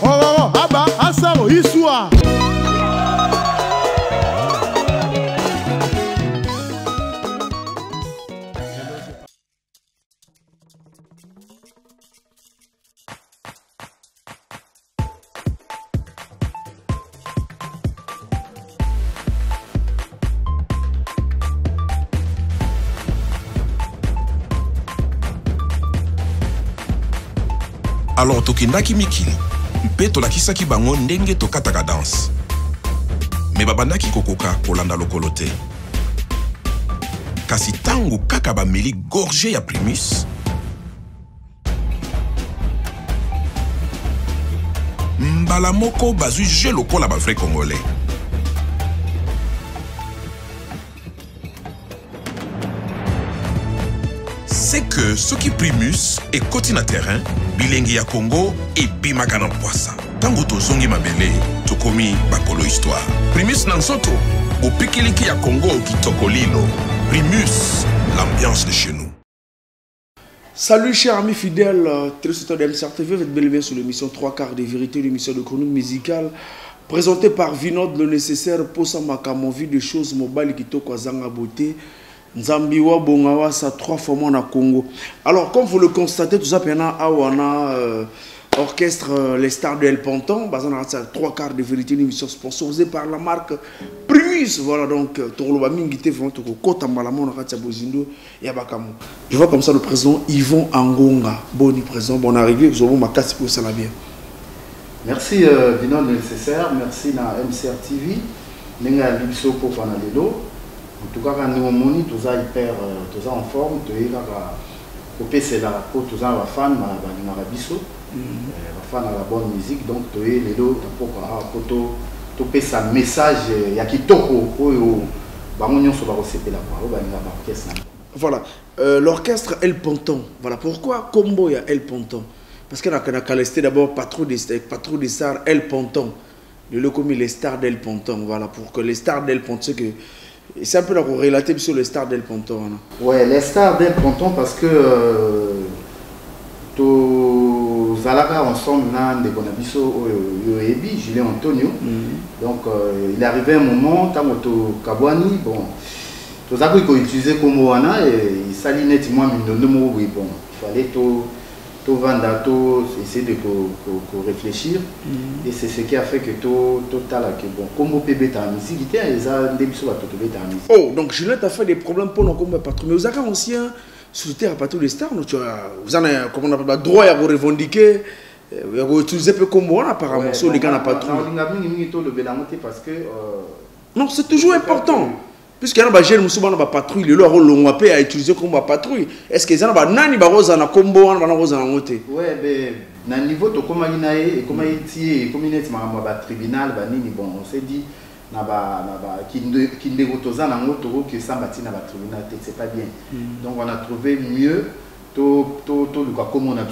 Oh, aba, asaro, iswa. Alors tokendaki mikili mpe tolakisaki bango ndenge tokataka danse me babandaki kokoka kolanda lokolo te kasi tango kaka bameli gorge ya Primus mbala moko bazwi je lokola bavrai congolais. C'est que ce qui Primus est côté na terrain, bilingi ya Congo et bimaka na poisa. Tango tozongi mabele, tokomi bakolo histoire. Primus nansoto, au pikiliki ya Congo kitokolino. Primus, l'ambiance de chez nous. Salut chers amis fidèles, téléspectateurs de MCR TV, vous êtes bel et bien sur l'émission 3 quarts de vérité, l'émission de chronique musicale présentée par Vinod, le nécessaire pour sa makamovi de choses mobile qui toko zanga beauté. Nzambiwa Bongawa, ça 3 fois moins na Congo. Alors, comme vous le constatez, tout ça, Awana, orchestre Les Stars de El Ponton, basé dans 3 quarts de vérité, une émission sponsorisée par la marque Primus. Voilà donc, Torloba Mingite, Kota Malamon, Bozindo, et Abakamo. Je vois comme ça le président Yvon Angonga. Boni président, bon arrivé, vous avez ma casse pour ça la bien. Merci Vinod le nécessaire, merci na MCR TV, Nenga Libso pour Panalelo. En tout cas, quand nous sommes tous en forme, tous les fans de la bonne musique, donc tous les message voilà, l'orchestre El Ponton. Voilà pourquoi Combo il y a El Ponton. Parce qu'on a calesté d'abord patron des stars El Ponton. Le comme les stars d'El Ponton. Voilà, pour que les stars d'El Ponton, c'est un peu la relater sur les stars d'El Ponton. Ouais, les stars d'El Ponton parce que tous Zalaga ensemble de Bonabiso Yoebi, Julien Antonio. Donc il est arrivé un moment quand Kabwani, bon, tous Zalaga ils utilisaient comme Wana et il s'allie nettement bon, il fallait tout essayer de réfléchir et c'est ce qui a fait que tout bon comme PB ta musique il oh donc Juliette a fait des problèmes pour nos combats patron mais vous avez ancien sous terre pas tous les stars vous avez comment on appelle droit à vous revendiquer vous utilisez peu comme moi apparemment sur les gars n'a pas trop parce que non c'est toujours important. Puisqu'il y a une patrouille, le rôle long à utiliser comme patrouille. Est-ce qu'il y a un rose en combo en rose en moté? Oui, mais dans le niveau de comment il y a tribunal, on s'est dit qu'il c'est pas bien. Donc on a trouvé mieux comme on a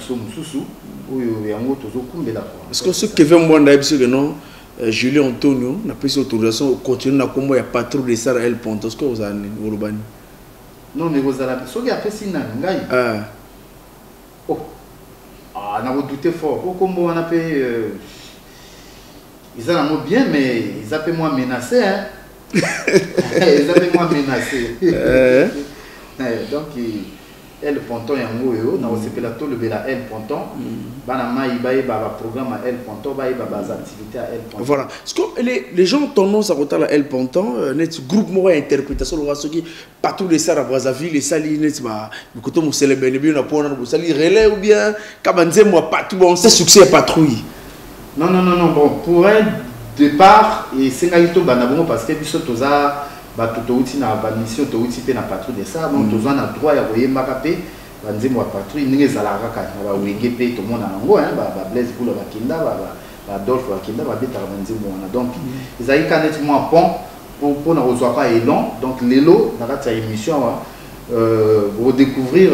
parce que ce que veut moi non Julien Antonio n'a pas eu autorisation de continuer à combattre la patrouille de Sarah El Ponton. Est-ce que vous avez Urubani? Non, mais vous avez ce qui a fait si Nangai. Oh, on a douté fort. Comment on a fait ils ont bien, mais ils ont moins menacé. Ils ont moins menacé. Donc, El Ponton et Angoyo, dans le plateau, le Bela El Ponton, Banama, il y a un programme à El Ponton, il y a des activités à El Ponton. Voilà. Parce que les gens ont tendance à retarder à El Ponton, net groupe moi interprétation, le qui partout les salles à Brazzaville, les salles net, le côté où c'est le bénéfice, on a pour un salle relais ou bien, Kabanze, moi, partout, bon, c'est succès à patrouille. Non, bon, pour un départ, et c'est un peu parce que tout ça, tout na mission to uti pe na patrouille de ça donc tous on a droit ya koyemba pe banze mo patrouille ninge zala kaka ba wenge pe to mona nango hein ba Blaise Boula ba kinda ba Dolphe ba kinda ba beta banze mo na donc ils a nettement pont pour na reçoit pas élan donc l'élo na kati ya émission pour découvrir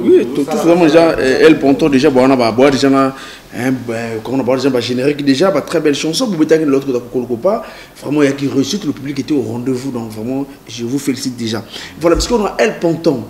Oui, tout vraiment déjà, El Ponton déjà, bon, on a boire déjà comment on a boire déjà générique déjà, très belle chanson. Vous mettez l'autre côté pas. Vraiment, il y a qui reçu, le public était au rendez-vous, donc vraiment, je vous félicite déjà. Voilà, parce qu'on a El Ponton,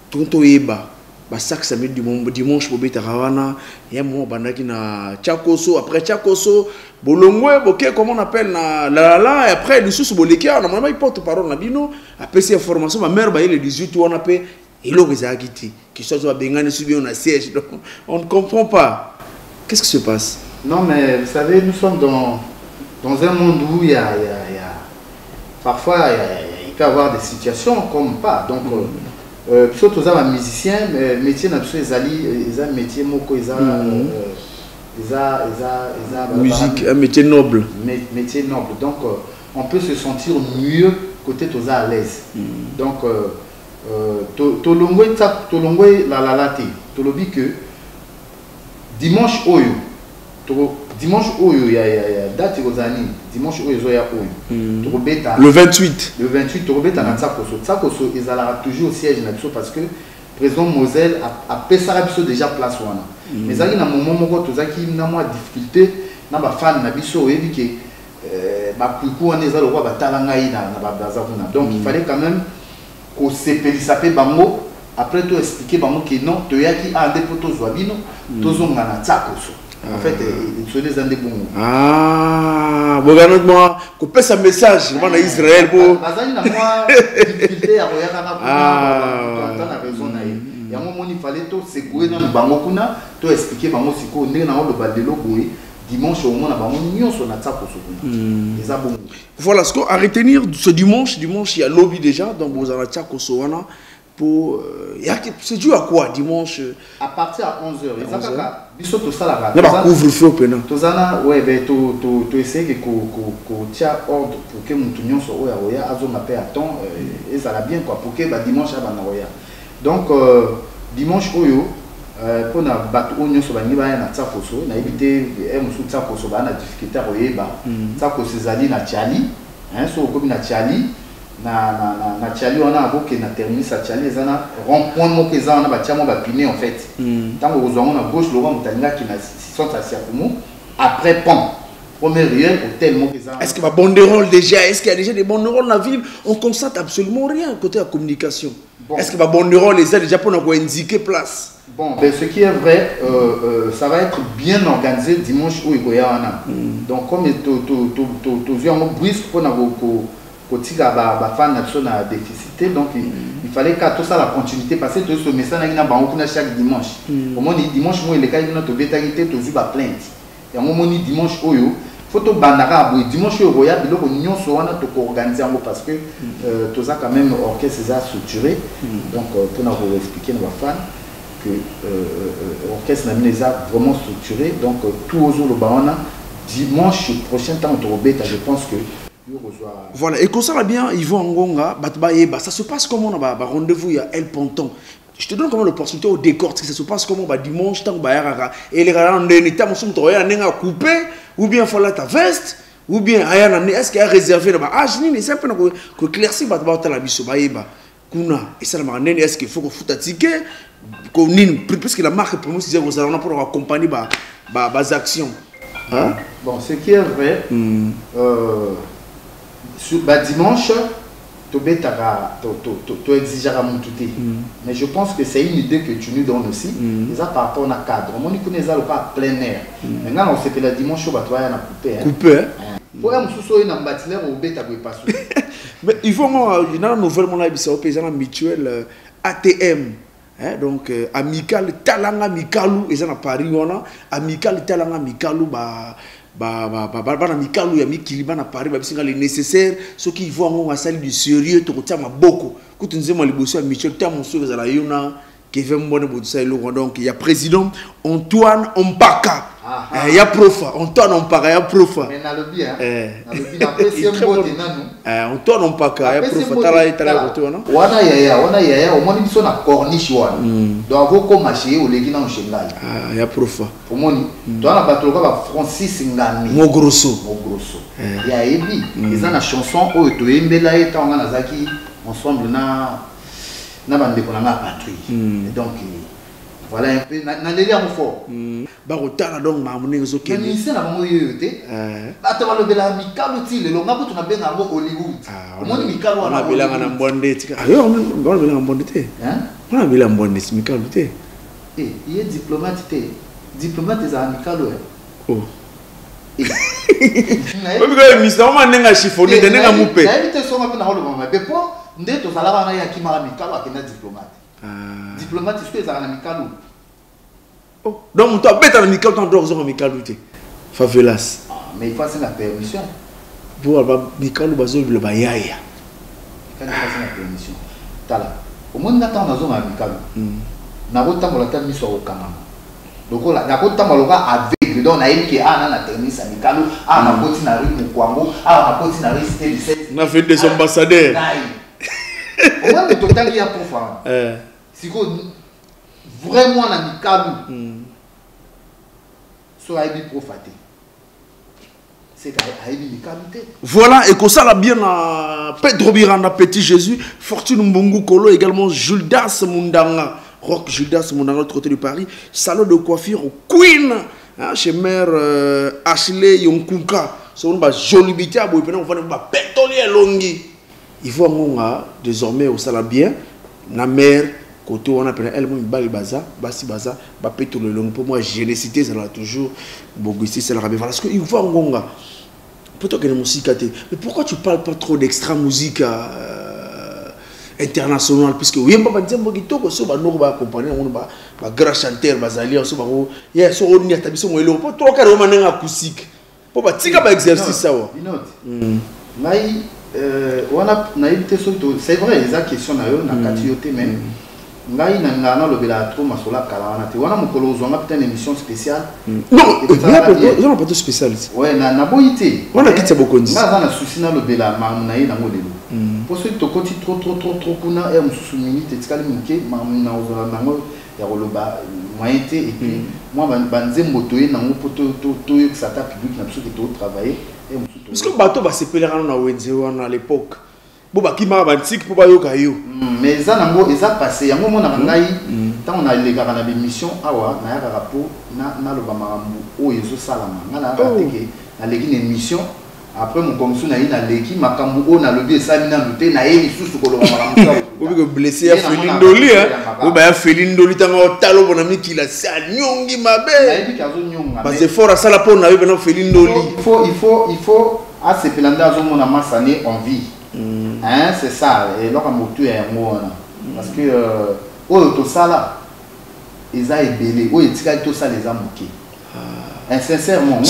Tonto Eba. Chaque samedi dimanche pour beta rawana il y a un moment bandaki na Tchakoso après Tchakoso bolongwe boké comment on appelle na la et après le sous boleka on a vraiment porte parole na bino après ces informations ma mère ba il le 18 on appelle il a resagiti qui soit bengane subi on a siège donc on ne comprend pas qu'est-ce qui se passe. Non mais vous savez nous sommes dans un monde où il y a parfois il peut y avoir des situations comme pas donc surtout les musiciens, métier un métier moko musique, un métier noble. Métier noble. Donc on peut se sentir mieux côté tous à l'aise. Donc tolongwe la late, tolobi que dimanche dimanche il y a date rozani dimanche zoya le 28 torobeta na Tsakoso ezala toujours au siège na biso parce que président Moselle a pesara biso déjà place wana mais zaki na moment moko tozaki na moi difficulté na ba fan na biso ebi ke ba kuku wana ezala kwa batala ngai na ba baza kuna donc il fallait quand même ko sepelisa pe bango après to expliquer bango que non toyaki ande poto zwabino tozonga na Tsakoso. En fait, ils sont des andés bons. Ah, bon, moi, qu'on passe un message, on a Israël pour. Il y a un moment il fallait tout secouer dans le bangokuna, tout expliquer bango siko, n'est dans le badelo boué. Dimanche au moins, on a sur la table. Voilà, ce qu'on a retenir ce dimanche, il y a lobby déjà, donc vous avez la Kosowana. Pour c'est dû à quoi dimanche à partir à 11h biso to sala na ba couvre-feu pena tozana ouais ben to essayer ko tia ordre pour que mutu nyonso oya azo mape à temps et ça la bien quoi pour que ba dimanche ba na oya donc dimanche oyo pour na bato nyonso ba ni ba na Tsakoso na éviter musu Tsakoso ba na difficulté oyeba Tsakoso zali na Tchali so comme na Tchali na Tchali on a beaucoup na terminus à Tchali zana rond-point moko ezana ba tiamo ba piné en fait tant que vous on a gauche Laurent Mutalinga qui na sont à Siakumu après pont premier réel hôtel moko ezana. Est-ce qu'il y a banderole déjà, est-ce qu'il y a déjà des banderoles dans la ville? On constate absolument rien côté la communication. Bon. Est-ce qu'il y a banderole les déjà pour nous indiquer place? Bon, ben, ce qui est vrai, ça va être bien organisé dimanche où il y a donc comme tu un brisque pour nous côté ba fan national a déficité donc il fallait qu'à tout ça la continuité parce que tout ce message na bango na chaque dimanche au moins dimanche moi les cas na to bétarité to ba plainte et au moment dimanche oyo photo bandaka bo dimanche oyo roya biloko nyonso wana to ko organiser ngo parce que tout ça quand même orchestre ça structuré donc pour nous expliquer nos fans que orchestre na mineza vraiment structuré donc tout aux le baona dimanche prochain temps to robeta je pense que voilà, et comme ça va bien, Yvon Ngonga, ça se passe comment on a rendez-vous, il y a El Ponton. Je te donne comment l'opportunité au décor, ça se passe comment dimanche, tant et les gars en état, on coupé, ou bien il faut ta veste, ou bien est-ce qu'il y a réservé là-bas? Ah, je dis, c'est un peu que éclairci, la biso, et ça, est-ce qu'il faut qu'on foute un ticket, parce que la marque pour nous, c'est pour accompagner les actions. Bon, ce qui est vrai, sur dimanche, tu exigeras mon tout. Mais je pense que c'est une idée que tu nous donnes aussi. Ça par rapport à cadre. On connaît ça pas plein air. Maintenant, on sait que le dimanche, on va coupé. Coupé. Pour un sous un bâtiment au bête à pas. Mais il faut il y a une nouvelle mutuelle ATM. Donc amical talanga mikalu et ça na Paris on amical talanga mikalu na mikalu ya mikiliba na Paris ba bisinga les nécessaires ceux qui vont en salle du sérieux to kotia maboko kutu nzema liboso ya Michel Tamonso ezala yona Kevin Mbone Bodisa Elongo donc il y a président Antoine Ompaka il y a profa Antoine Ompaka il y a profa mais na lobby na lobby na PCM bote nanu Antoine Ompaka il y a profa tala retourna wana yaya au moins biso na corniche wana donc voko marché au legi na nchengai il y a profa pour moni toi na batoloka ba Francis Ngami mo grosso ya ebi ils ont la chanson o to embela eta on na zaki ensemble na na bande ko na patrie. Et donc voilà un peu na délire mo fort. Ba rotala donc ma moni zo ke. Mais c'est na bango yoyote. Ba to ba lobela mikalo ti le longa ko tuna benga ngo Hollywood. Omoni mikalo wana belanga na mbonde tika. Ayo on belanga mbonde te. On belanga mbonde mikalo te. Il est diplomate te. Diplomate za mikalo oh. Parce ministre on nenga chiffonné de nenga moupe. Na éviter so ma na holo mama. Be po ndeto zalaba na ya kimara mikalo akena diplomate. Diplomate est-ce que ça a mikalo? Oh, donc toi bête avec mikalo tant d'or mikalo te. Favelas. Mais il faut c'est la permission. Pour avoir mikalo bazo le bayaya. Quand il faut la permission. Tala. Au moins n'attend na zo ma mikalo. Na rota mo la tami so okama. Donc là na rota mo loka avec donc na yiki ana na tennis mikalo, na koti na ri mukwango, na koti na ri cité 17. Na fait des ambassadeurs. Au moins le total il y a pour faire. Si vraiment na mikalo so aibi profaté c'est aibi mikalo te. Voilà et que ça la bien à Pedro Biranda Petit Jésus, Fortune Mbongo Kolo également Judas Mundanga, Rock Judas Mundanga de l'autre côté de Paris, salon de coiffure Queen chez mère Ashley Yonkunka, c'est une jolibité à Boypena, on va pas pétolier longi. Il faut désormais au salon bien na mère côté on appelle elle même bali baza basi baza ba péto le long pour moi génécité ça là toujours bogusti c'est la rabé parce que il faut ngonga plutôt que la musique mais pourquoi tu parles pas trop d'extra musique internationale puisque oui pas dire bogito ko so ba no ba accompagner on ba grand chanteur bazali so ba ya so on y a tabiso mo elo pas trop car on manenga acoustique pour ba tika ba exercice ça wa mai on a naïveté surtout c'est vrai les questions na yo na katioté même ngai na ngana lobela trop masola kala na te wana mokolo zonga peut-être une émission spéciale non ils ont pas de spécial ouais na boité on a quitté bokonzi na na souci na lobela mamuna yi na modelo pour ceux to koti trop kuna et mususu minute etikali muke mamuna ozola nango ya koloba moyen te et puis moi banze motoye nango poto to yo que ça t'a public na biso que to travailler et mususu parce que bato ba sepelera na wenze wana à l'époque boba kimara bantik po ba yoka yo mais ça nango eza passé yango mona ngai tant on a les gars na émission awa na ya rapport na loba marambu o yezo salama ngana rateke na legi émission après mon komsu na ina leki makambu o na lobi esami na lute na ye lisusu ko loba marambu obi ko blessé ya Felindoli o ba ya Felindoli tango talo bona mikila sa nyongi mabe na yebi kazo nyonga parce que fort ça la po na yo bena Felindoli il faut à ce pelanda zo mona masane en vie. Hein, c'est ça, et là, on est parce que, tout ça là, ils ont ébélé, tout ça les a moqués. Sincèrement,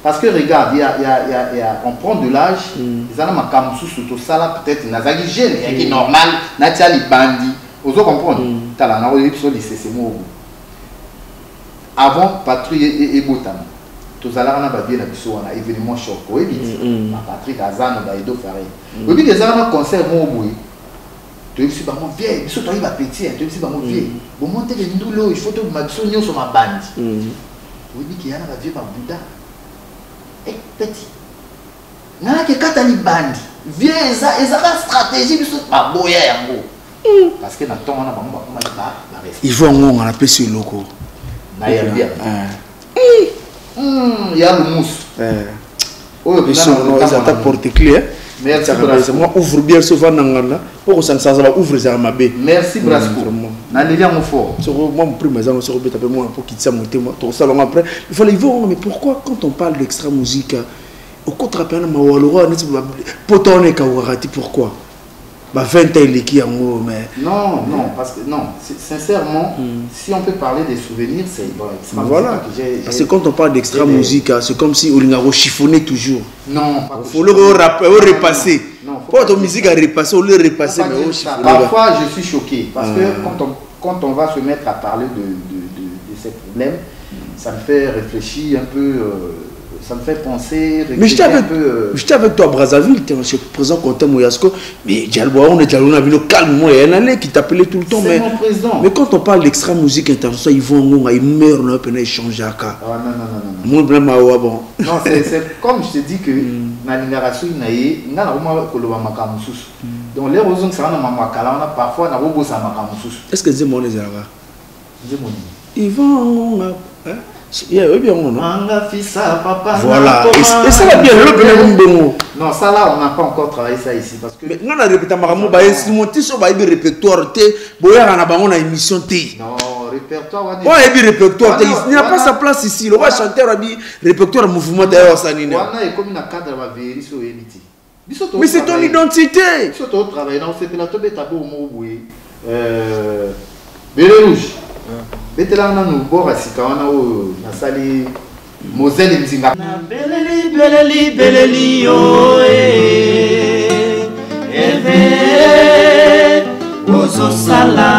parce que regarde, on prend de l'âge, ils ont ma sous tout ça là, peut-être, ils ont jeune, c'est normal, Natia les bandits, vous comprenez? T'as la c'est moi. Avant, patrouille et botam. Tous allons na babie na biso wana événement choc oui ma Patrick Azano ba Edo Faré oui bien des ans concert mo boui tu es ba mo vieux biso to ba petit tu es ba mo vieux bon monter les ndoulo il faut to ma biso nyo sur ma bande oui bien qu'il y a na ba vieux ba Bouddha et petit na ke kata ni bande vieux eza la stratégie biso ba boya yango parce que na ton wana ba mo ba il faut ngonga na pesi loko na ya bien il y a le mousse. Ils attaquent porte-clés. Merci. Moi, ouvre bien souvent Nangana. Pour que ça ne ouvre ça ma baie. Merci Brasco. N'allez mon fort. Moi, mon prix, mais on se rebête avec moi pour quitter ça, monter ton salon après. Il fallait voir, mais pourquoi quand on parle d'extra musique, au contre-appel, Mawalora, Poton et Kawarati, pourquoi? 20 ans qui en haut, mais non, parce que non, sincèrement, si on peut parler des souvenirs, c'est bon. Voilà. Parce que quand on parle d'extra musique, c'est comme si on a chiffonné toujours. Non, il faut le repasser. Pas ton musique à repasser, on le repasser, mais parfois je suis choqué parce que quand on va se mettre à parler de ces problèmes, ça me fait réfléchir un peu. Ça me fait penser. Mais j'étais avec toi à Brazzaville, je suis présent contre Moyasko, mais on est allé calmement, il y a un allé qui t'appelait tout le temps. C'est mon président. Mais quand on parle d'extra musique internationale, ils meurent, ils échangent à cas. Non. Non, c'est comme je te dis que dans l'intervention, il y a un Donc les raisons que ça va dans makala on a parfois na bobo ça makamususu. Est-ce que c'est mon les arabe? C'est mon. Ils vont hein? Yeah, oui bien non. Manga fissa papa. Voilà. Et ça va bien le bien. Non, ça là on n'a pas encore travaillé ça ici parce que mais non on répète maramu ba instrumenté sur ba ibi répertoire té boya na bango na émission té. Non, répertoire on a ibi répertoire té. Il n'y a pas sa place ici. Le chanteur a dit répertoire mouvement d'ailleurs ça ni. On est comme dans cadre va vérifier sur Elite. Mais c'est ton identité. Sur ton travail dans fait la tobe tabo mo boui. Bele rouge. Betela na no bora sikawana o na sali Moselle Mzinga. Na beleli o eve ozo sala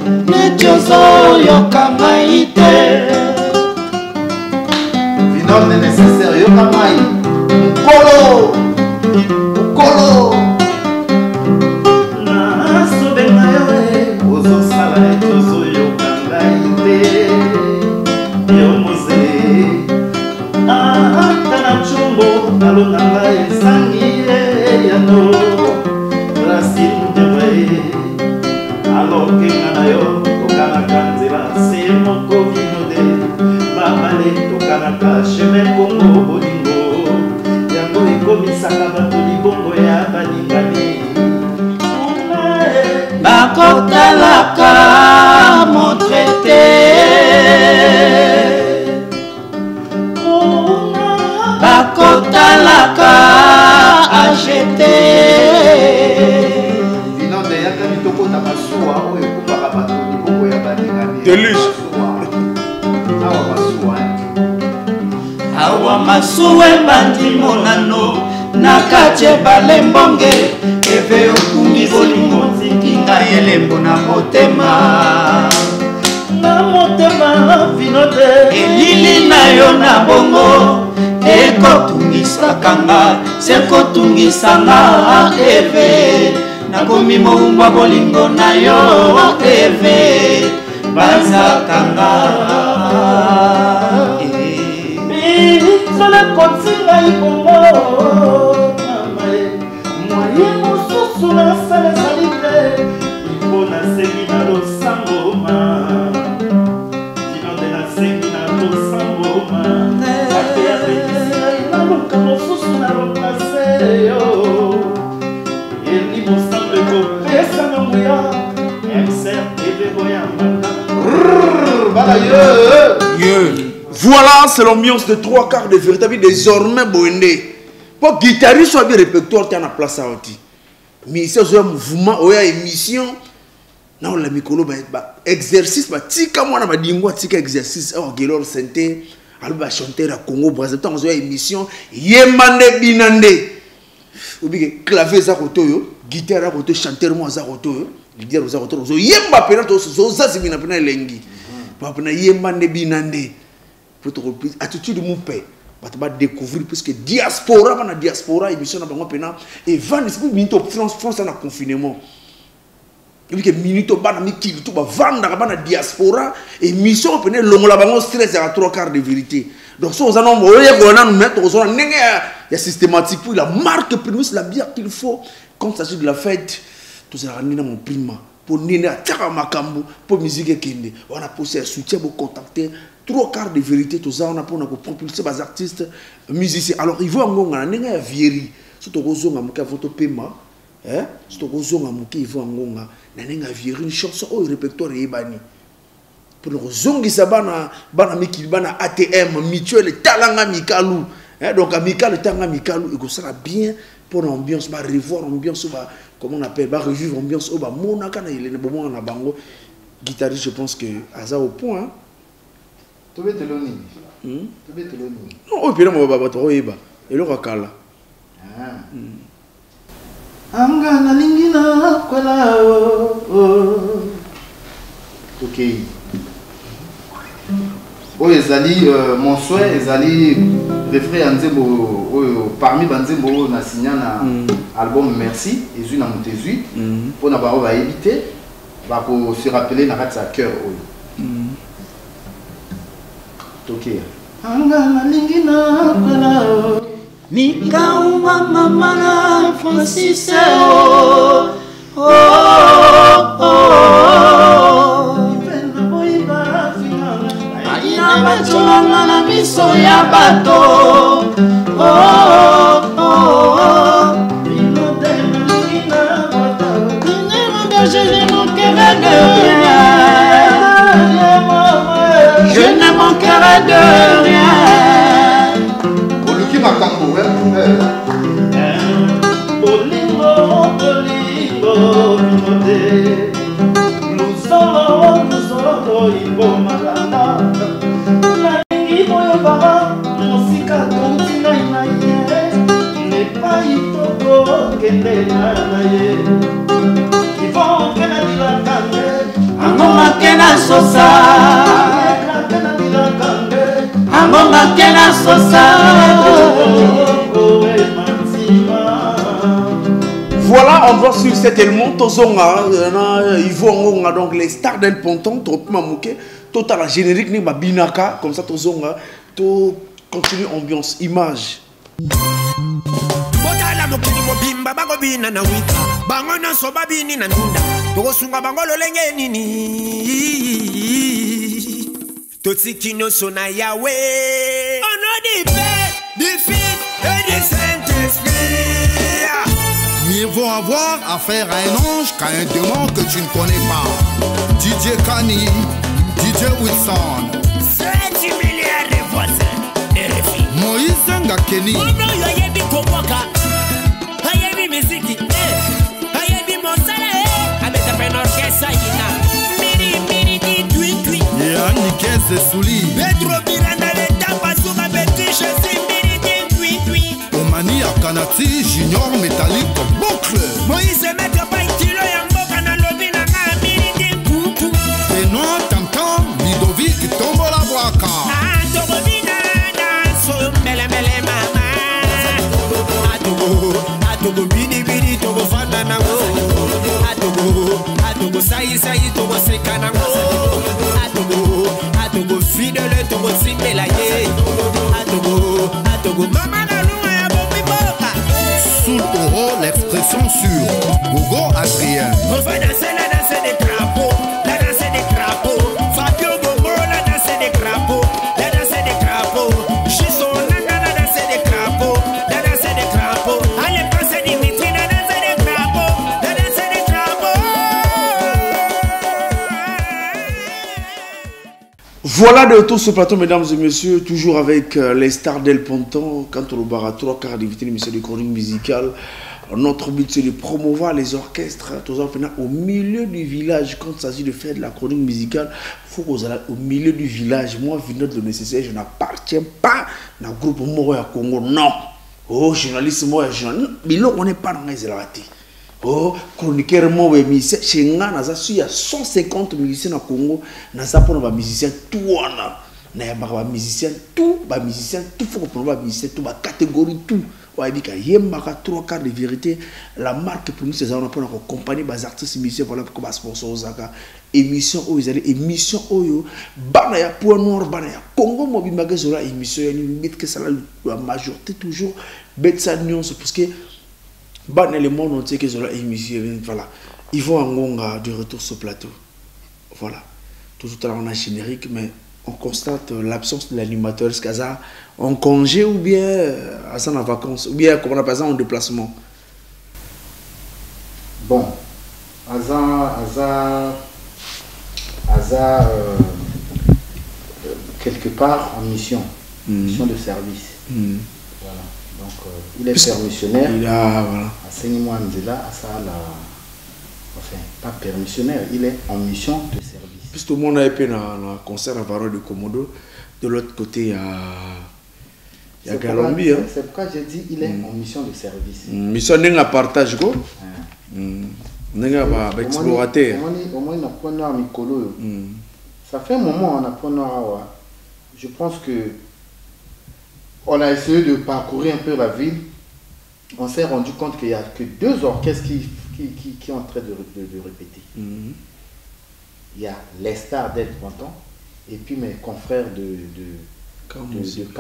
nejozo yokamaite Vinol ne nécessaire yokamai kolo na sobenga yo ozo sala nejozo yokamaite yo Moselle tana chumbo alonanga esangi yano racine de vrai alors que nganayo tokana kanzela se moko vinode babale tokana ka chemin kongo bolingo yango ekomisaka bato libongo ya balingani bakotalaka montraité bakotalaka acheté Vinol de yaka mitokota masuwa o ekupaka bato libongo ya balingani Deluge. awa masuwe bandi monano nakati ebale mbonge eve okungi bolingo nzikinga elembo na motema Vinode elili na yo na bongo ekotungisakanga sekotungisanga eve nakomi moumba bolingo na yo eve bazakanga Zola kotinga ibongo mwaye mosusu na sala salite ipo na sengi na losangoma Vinode na sengi na losangoma ate ya betisi na luka mosusu na lokase yo eli mosambe kopesa na nguya mser evego ya manda Voilà, c'est l'ambiance de 3/4 de véritable désormais Boendé. Pour guitariste soit bien répertoire qui a la place à oti. Mais ici c'est un mouvement, il y a émission. Non la micro ba exercice ba tika moi na ba dingwa tika exercice or gelor santé alba chanter à Congo Brazzaville tant on émission yemande binande. Obi clavier za kotoyo, guitare za koto, chanteur moi za kotoyo, leader za koto. Zo yemba pena to zo za zimina pena lengi. Pa pena yemande binande. Attitude de mon père, tu vas découvrir puisque diaspora, la diaspora, émission na bango pena et van c'est minute France en confinement. Et puis que minute bana mi kili tout ba vendre na diaspora émission pena longo la bango stress à 3/4 de vérité. Donc ça on a on va nous mettre on a il y a systématique pour la marque primus la bière qu'il faut quand il s'agit de la fête tout ça ramener dans mon prima pour nina taka makambu pour musique kende on a posé un soutien pour contacter 3/4 de vérité tout ça on a pour propulser les artistes musiciens alors ils vont ngonga nenga ya vieri surtout kozonga muka voto pema hein surtout kozonga muka ils vont ngonga nenga vieri une chanson au répertoire ebani pour le zongisa bana mikili bana ATM mutuel talanga mikalu hein donc amical tanga mikalu et ça bien pour l'ambiance ba revoir ambiance ba comment on appelle ba revivre ambiance au ba mona kana il est bon na bango guitariste je pense que aza au point hein? Non, oh, puis là, on va battre, et le rakala. Anga na lingina kwala ok. Oh, ezali mon souhait ezali refrain nzembo parmi banzembo na signa na album Merci ezui na mutezui pour na baro va éviter va ko se rappeler na ratsa cœur ok. Anga na lingina kwala Mikauma Mamana Francis Aina bacholanga na miso ya bato Je ne manquerai de rien. Oluki Makambo, Bolingo, bolingo, bimode. Luzolo, ibo malanda. Nalingi moyo baba, musika tontina inaye. Nepa itoko, kende na ye. Ivo kena dilakande. Angoma kena sosa. Angoma kena sosa. Voilà, on va sur cet élément. Tozonga, Yvo Ngonga, donc les stars d'El Ponton, Tropima Mouké, total la générique, ni Binaka, comme ça Tozonga, to continue ambiance, image. Botala mokili mobimba bango bina na wika bango na soba bini na ndunda tokosunga bango lolenge nini totiki nyonso na yawe au nom du Père, du Fils et du Saint-Esprit. Mieux vaut avoir affaire à un ange qu'à un démon que tu ne connais pas. DJ Kani, DJ Wilson, 7 milliards de voisins et refis Moïse Ngakeni. Mono yoyebi komoka ayebi miziki ayebi mosala abeta pen orchestre ina mini mini di tui tui Yanni Kese Souli, Pedro Miranda leta basuka betishe si mini di tui tui Omani Akanati, Junior Métallique, Boucle, Moïse mettre pas kilo ya mboka na lobi na nga mini di kuku Benoît Tamtam, Ludovic Tombola Boaka. togo bina na so mele mele mama atogo bini bini togo fanda na ngo atogo sai sai togo seka na ngo atogo fidèle togo simbela ye atogo mama na lua ya bobi boka Soul Oro, l'expression sur Gogo Adrien. on va danser la danse des crapauds la danse des crapauds Fabio Gogo la danse des crapauds la danse des crapauds Chiso Nanga la danse des crapauds la danse des crapauds allez passer Dimitri la danse des crapauds la danse des crapauds. Voilà de retour sur le plateau, mesdames et messieurs, toujours avec les stars d'El Ponton. Quand on le barre à 3 quarts d'inviter l'émission de chronique musicale, notre but c'est de promouvoir les orchestres. Au milieu du village, quand il s'agit de faire de la chronique musicale, il faut qu'on aille au milieu du village. Moi, Vinod le nécessaire, je n'appartiens pas à un groupe Moroya Congo. Non. Oh, journaliste, moi, journaliste. Mais là, on n'est pas dans les élatés. Oh, chroniqueur moi musicien chez nga naza il y a 150 musiciens au Congo naza pour ba musiciens tout wana na ba musiciens tout faut pour ba musiciens tout ba catégorie tout ouais bika yemba ka 3 quarts de vérité la marque pour nous c'est ça on pour accompagner ba artistes musiciens voilà pour ba sponsor zaka émission o ils allaient émission oyo bana ya point noir bana ya Congo mobimba ke zola émission ya ni mit que ça la majorité toujours betsa nuance parce que dans le monde entier que cela émission, voilà. Ils vont en Ngonga de retour sur le plateau. Voilà. Tout à l'heure on a générique, mais on constate l'absence de l'animateur. Est-ce qu'Aza en congé ou bien à en vacances ou bien comme on appelle ça en déplacement? Bon, quelque part en mission, mission de service. Voilà. Donc, il est permissionnaire. Il a, voilà. Enfin, pas permissionnaire, il est en mission de service. Puisque tout le monde a été dans un concert à Varro de Komodo, de l'autre côté, il y a Galombi. C'est pourquoi j'ai dit il est en mission de service. Mission n'est pas partage, quoi. N'est pas explorateur. Au moins, on apprend à Mikolo. Ça fait un moment on apprend à. Je pense que on a essayé de parcourir un peu la ville. On s'est rendu compte qu'il n'y a que 2 orchestres qui sont en train de répéter. Il y a les stars d'El Ponton et puis mes confrères de K-Musique.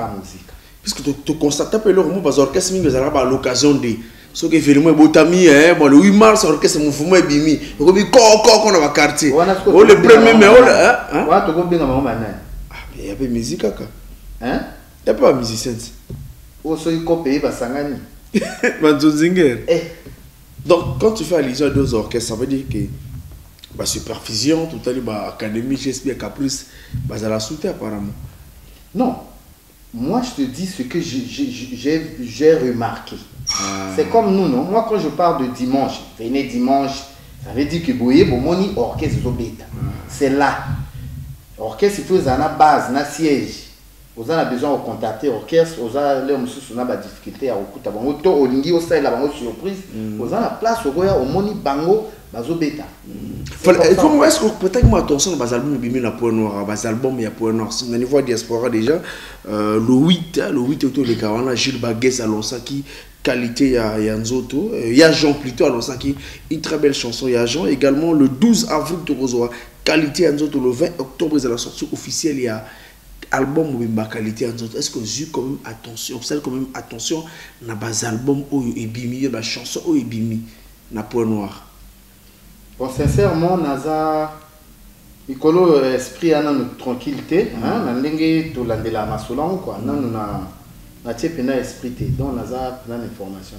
Puisque tu constates un peu le moment parce que l'orchestre mingi à l'occasion de ce que vraiment botami bon le 8 mars l'orchestre mouvement est bimi donc bi ko na ba quartier oh le premier mais hein wa to ko benga mama na ah mais y a pas musique kaka hein y a pas musicien o so iko pays basangani Banzozinger donc quand tu fais allusion à deux orchestres ça veut dire que bah supervision tout à l'heure bah académie j'espère Caprice bah ça la soutient apparemment non. Moi, je te dis ce que j'ai remarqué. C'est comme nous, non? Moi, quand je parle de dimanche, venez dimanche, ça veut dire que Boye, Bomoni, orchestre, Zobeta. C'est là. Orchestre, il faut une base, un siège. Vous avez besoin de contacter l'orchestre, vous avez des difficultés à écouter. Vous avez des surprise. Vous avez la place au Moni Bango, Zobeta. Est-ce que peut-être moi attention aux albums bimé na point noir, aux albums il y a point noir. On niveau diaspora déjà le 8 autour de Kawana Gilles Baguès Alonsaki qualité il y a Nzoto, il y a Jean plutôt Alonsaki une très belle chanson il y a Jean également le 12 avril Torozoa qualité Nzoto le 20 octobre c'est la sortie officielle il y a album Mobimba qualité Nzoto. Est-ce que j'ai quand même attention, observe quand même attention na bas album oyo ebimi ba chanson oyo ebimi na point noir. Bon, sincèrement, Naza, Nicolo esprit a une tranquillité, hein, n'andenge to landela masolang quoi, nan na tchepena esprit donc Naza plein d'informations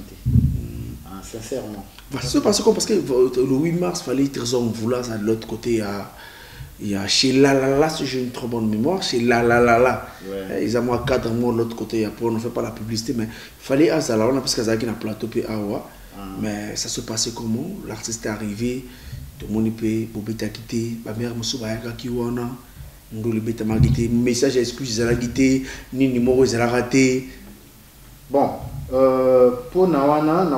sincèrement. Parce que le 8 mars fallait trésor vouloir de l'autre côté il y a chez la si j'ai une trop bonne mémoire chez la ouais. Ils ont moi 4 mois de l'autre côté après on ne fait pas la publicité mais fallait à ça là on a parce que ça qui na plateau pe awa. Mais ça se passait comment? L'artiste est arrivé, tout le monde peut Bobeta quitté, ma mère Moussou Bayaka qui wana, Ndou Beta m'a quitté, message excuse à la quitté, ni numéro ils a raté. Bon, pour Nawana, na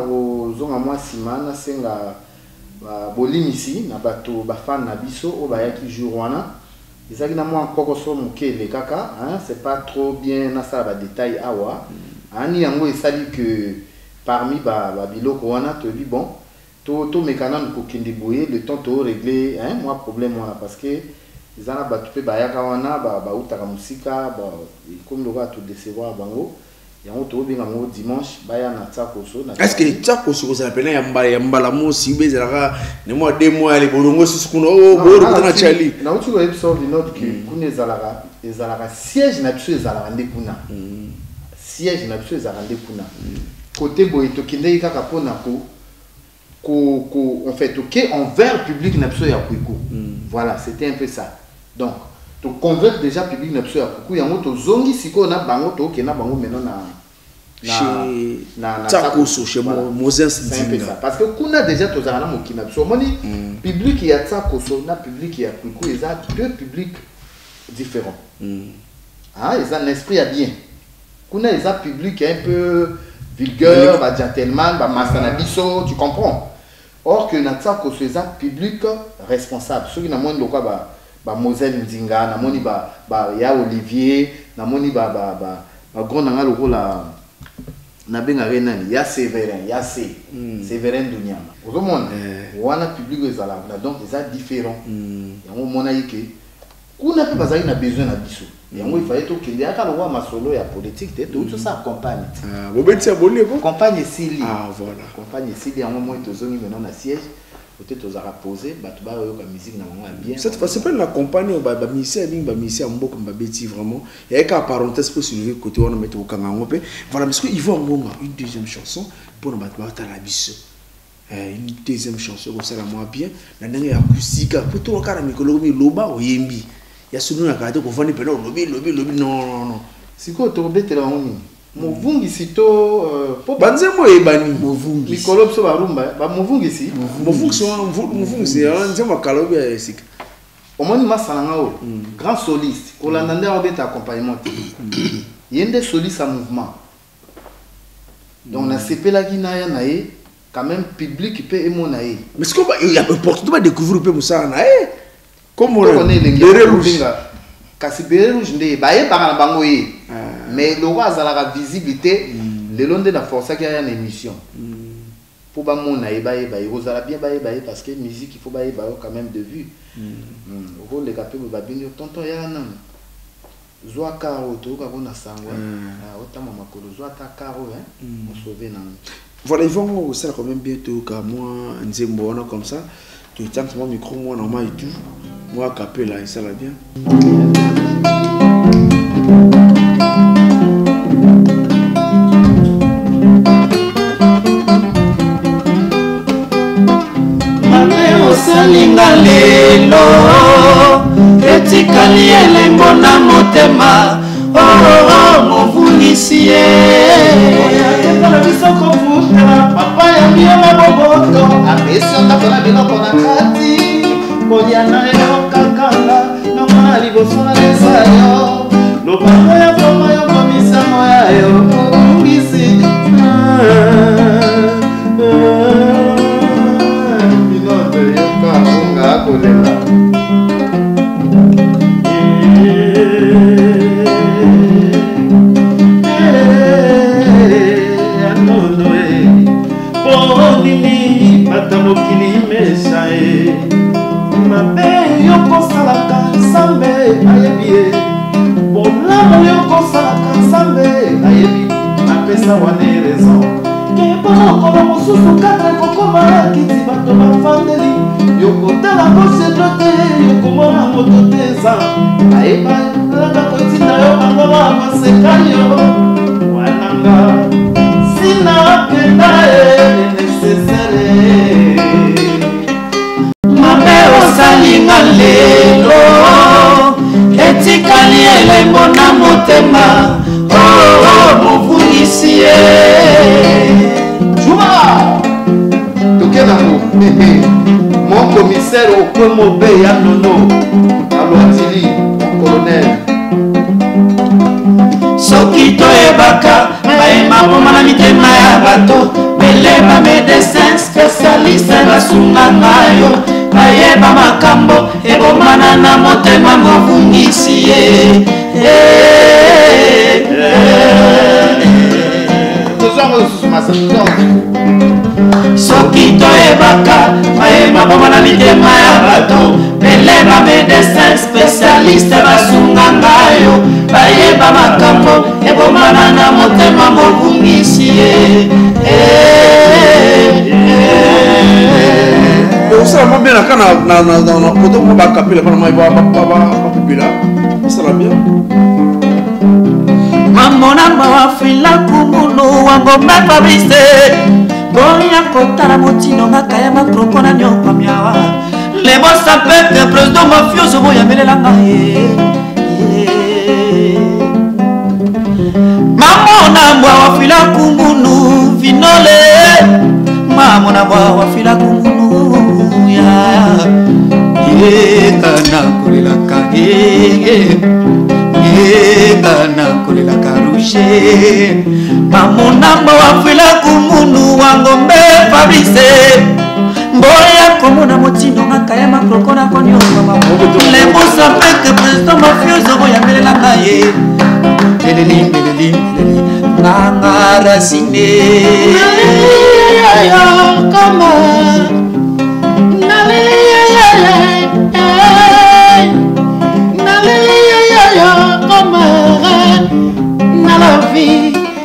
zonga moi simana senga bolimisi na bato bafan na biso o bayaki jour wana. Ils na moi encore so moké les kaka, hein, c'est pas trop bien na ça ba détail awa. Ani yango esali que parmi biloko wana te dit bon to mekana ko kende boye le temps to régler hein moi problème wana parce que ils en a battu bayaka wana ba utaka musika ba comme le va tout décevoir bango yango to binga ngo dimanche baya na tsakoso na est-ce que tsakoso ça appelle yambala mo si bezala ne moi 2 mois les bolongo sikuno oh boro na chali na uti ko episode note que kune ezalaka siège na biso ezalaka ndekuna siège na biso ezalaka ndekuna côté boito kinde kaka pona en fait OK envers public n'abso ya kuiko voilà c'était un peu ça donc to convaincre déjà public n'abso ya kuiko yango to zongi siko na bango to OK na bango maintenant na Tsakoso chez Moses c'est un peu ça parce que kuna déjà to zana mokina biso moni public ya Tsakoso na public ya kuiko ils ont deux publics différents ah ils ont un esprit à bien kuna ils ont public un peu vulgaire, gentleman, masanabiso, tu comprends? Or que notre public responsable. Ceux qui n'ont pas Moselle Nzinga, ya Olivier, grand le rôle na benga renani, ya Séverin, ya Séverin Dunyama. Vous voyez, on a public donc ils sont différents. On mona yike. Kuna pe bazali na besoin na biso. Yango il fallait que les aka lowa masolo ya politique tout ça accompagne. Ah, bobetsa bolé ko? Campagne Sili. Ah voilà. Campagne Sili yango moi tozongi maintenant na siège. Peut-être aux ara poser bato ba yo ka musique na bango bien. Cette fois c'est pas la campagne ba ministère mboko mbabeti vraiment. Il y a qu'à parenthèse pour soulever côté on mettre au kangango pe. Voilà parce que ils vont une deuxième chanson pour na bato ba ta la biso. Une deuxième chanson comme ça la moi bien. La ndenge ya acoustique pour tout ka na mikolo mi loba oyembi. Il y a celui qui a dit qu'on va faire lobby, non. C'est quoi, tu rebelles là, Mouvung ici, to. Banzemo et bani. Mouvung. Mikolo, so barumba. Mouvung ici. Mouvung, c'est un zéma kalobi à Esik. Au moins, ma salangao, grand soliste. Pour l'année, on va accompagnement. Il y a des solistes à mouvement. Donc, on a CP la Guinée, quand même, public qui peut émonaï. Mais ce qu'on va, il y a un porte, tu vas découvrir peu Moussa, comme on est les rouges. Kasi béré rouge ndé baye par bango yi. Mais le roi a la visibilité le long de la force qui a une émission. Pour ba mon na baye vous allez bien baye parce que musique il faut baye quand même de vue. Rôle les capé ba binyo tonton ya nan. Zoa caro to ka kona sangwa. Otama makolo zoa ta caro on sauver nan. Voilà, ils vont ça quand même bientôt qu'à moi Nzembo on a comme ça. Tu tiens mon micro moi normal et tout. Moi capé là, ça va bien. Salinga lelo etikali elembo na motema oh movunisi Oyakela bisoko futa papa ya biela boboto apesi ndakona biloko na kati kolia na yo kakanga na mwana liboso na lesayo lobanga ya foma yo komisa moya yo movunisi etikali elembo na motema oh movunisi Joua Tokenamo mon commissaire au Komobe ya nono Aloatili colonel soki toyebaka bayema moma na mitema ya bato beleba médecin spécialiste basunga ngayo bayeba makambo ebomana na motema movungisi soki toyebaka bayeba moma na mitema ya bato beleba médecin spécialiste basunga ngayo bayeba makambo ebomana na motema movungisi Ça va bien dans côté on va caper la panama va là ça va bien mamona mawafila kumunu wangombe Fabrice boya kotala motino ngakaya makroko na nyokwa miawa lebo sapete président mafioso boya melelanga mamona mawafila kumunu vinole mamona mawafila kumunu kana kulilaka kana kulilaka rushe mamunamba wafila kumunu wangombe Fabrice mboya komona motino ngakaya makroko na konyo lembo sapeke président mafioso boya melelanga lelelin nanga racine kama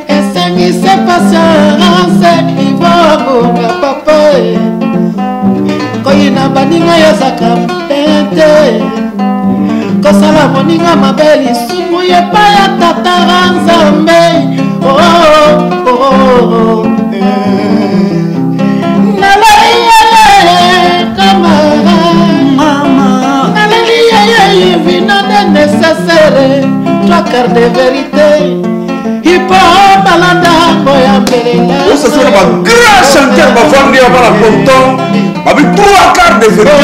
esengise patience ivoboga papa koyina baninga yozaka tete kosala moninga mabe lisumu yepa ya tatara nzambe nalaiye kamara mama nalaiye vino de nécessaire 3 quarts de vérité ça c'est un grand chanteur ma famille avant la content avec 3 quarts de vérité